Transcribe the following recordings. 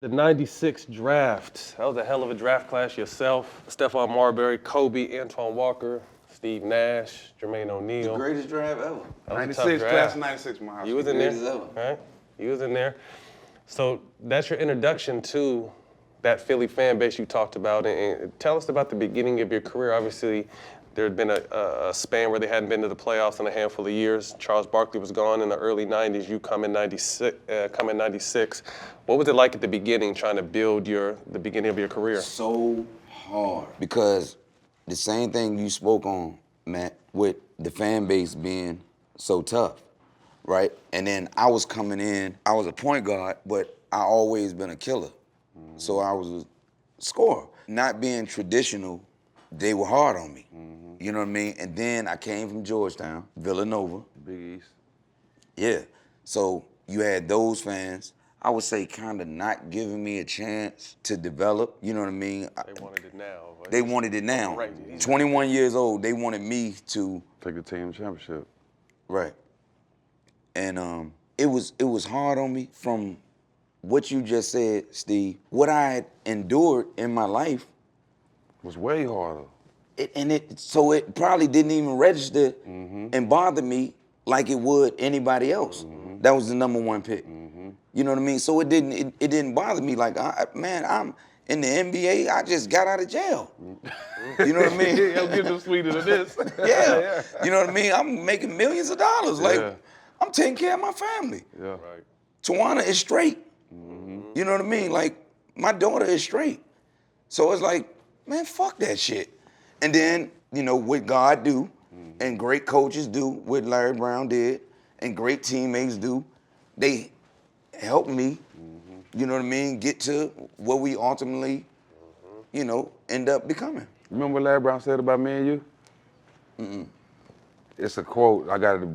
The 96 draft. That was a hell of a draft class yourself. Stephon Marbury, Kobe, Antoine Walker, Steve Nash, Jermaine The O'Neal. greatest draft ever. That was a 96, tough class draft. of 96, my house. You was in there, Greatest ever. right? You was in there. So that's your introduction to that Philly fan base you talked about. And tell us about the beginning of your career. Obviously, there had been a span where they hadn't been to the playoffs in a handful of years. Charles Barkley was gone in the early 90s. You come in 96. What was it like at the beginning trying to build the beginning of your career? So hard. Because the same thing you spoke on, Matt, with the fan base being so tough, right? And then I was coming in, I was a point guard, but I always been a killer. So I was a scorer. Not being traditional, they were hard on me. You know what I mean? And then I came from Georgetown, Villanova. Big East. Yeah. So you had those fans, I would say kind of not giving me a chance to develop, you know what I mean? They wanted it now. Right? They wanted it now. Right. 21 years old, they wanted me to, Take the team championship. right. And it was hard on me from what you just said, Steve. What I had endured in my life, Was way harder. so it probably didn't even register and bother me like it would anybody else. That was the number one pick. You know what I mean? So it didn't bother me like, man, I'm in the NBA. I just got out of jail. You know what I mean? It'll get no sweeter than this. Yeah. You know what I mean? I'm making millions of dollars. Like, Yeah. I'm taking care of my family. Yeah. Right. Tawana is straight. You know what I mean? Like, my daughter is straight. So it's like, man, fuck that shit. And then, you know, what God do, and great coaches do, what Larry Brown did, and great teammates do, they help me, you know what I mean, get to what we ultimately, you know, end up becoming. Remember what Larry Brown said about me and you? It's a quote. I got it.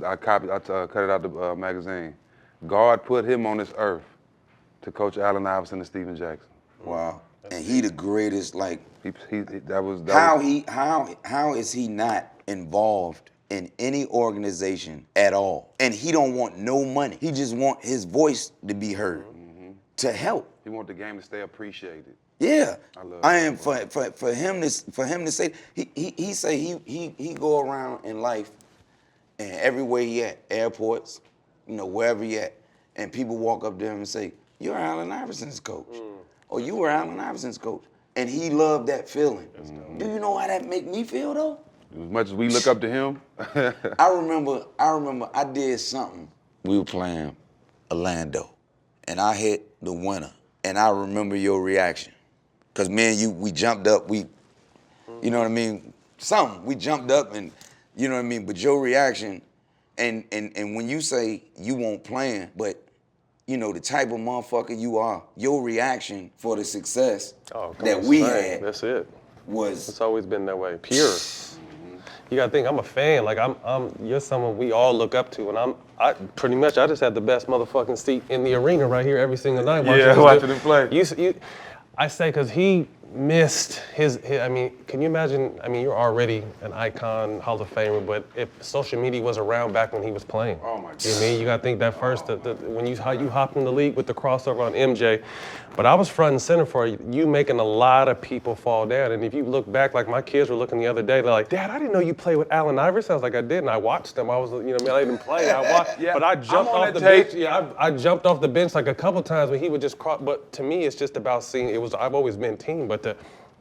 I cut it out the magazine. God put him on this earth to coach Allen Iverson and Steven Jackson. Wow. And he the greatest, like, That was how is he not involved in any organization at all? And he don't want no money. He just want his voice to be heard, to help. He want the game to stay appreciated. Yeah, I love I that. am for him to say he say he go around in life, and everywhere he at, airports, you know, wherever he at, and people walk up to him and say, "You're Allen Iverson's coach," or "You were Allen Iverson's coach," and he loved that feeling. Do you know how that make me feel though? As much as we look up to him, I remember I did something. We were playing Orlando, and I hit the winner, and I remember your reaction. Cause me and you, we jumped up, you know what I mean? We jumped up and, you know what I mean? But your reaction, and when you say you won't plan, but you know, the type of motherfucker you are, your reaction for the success that we had That's it. was, It's always been that way. Pure. You gotta think, I'm a fan. Like you're someone we all look up to, and I pretty much just had the best motherfucking seat in the arena right here every single night. watching him play. I say because he missed I mean, can you imagine? I mean, you're already an icon, Hall of Famer, but if social media was around back when he was playing, Oh, my you know what I mean? You gotta think that first, when you hopped in the league with the crossover on MJ, but I was front and center for you making a lot of people fall down. And if you look back, like my kids were looking the other day, they're like, "Dad, I didn't know you played with Allen Iverson." I was like, "I did," and I watched him. I was, you know, what I mean, I didn't play. I watched, Yeah, but I I'm jumped on off that the tape. bench. Yeah, I jumped off the bench like a couple times when he would just cross. But to me, it's just about seeing. I've always been team, but to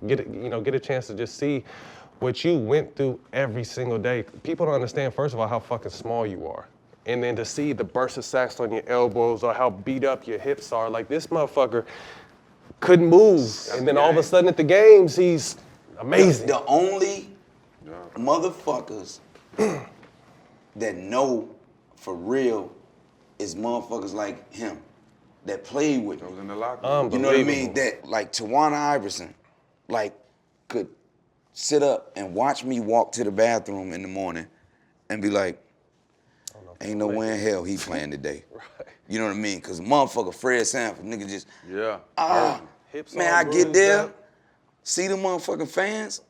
get a chance to just see what you went through every single day. People don't understand, first of all, how fucking small you are. And then to see the burst of sacks on your elbows or how beat up your hips are. Like, this motherfucker couldn't move. And then all of a sudden at the games, he's amazing. the only motherfuckers that know for real is motherfuckers like him that played with I me. was in the locker room. You know what I mean? That like Tawana Iverson, like could sit up and watch me walk to the bathroom in the morning and be like, ain't no way in hell he playing today. Right. You know what I mean? Cause motherfucker Fred Sanford, nigga just, Yeah. Hips man, all I get bruised there, up. see the motherfucking fans,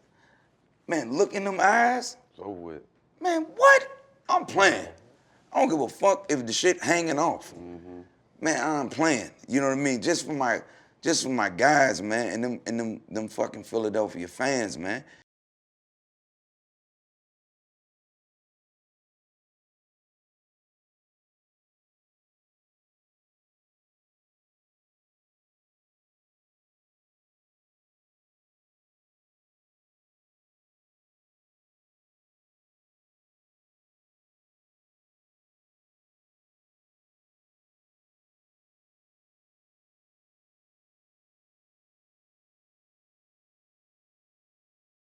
man, look in them eyes, It's over with. man, what? I'm playing. I don't give a fuck if the shit hanging off. man, I'm playing. You know what I mean? Just for my guys, man, and them fucking Philadelphia fans, man.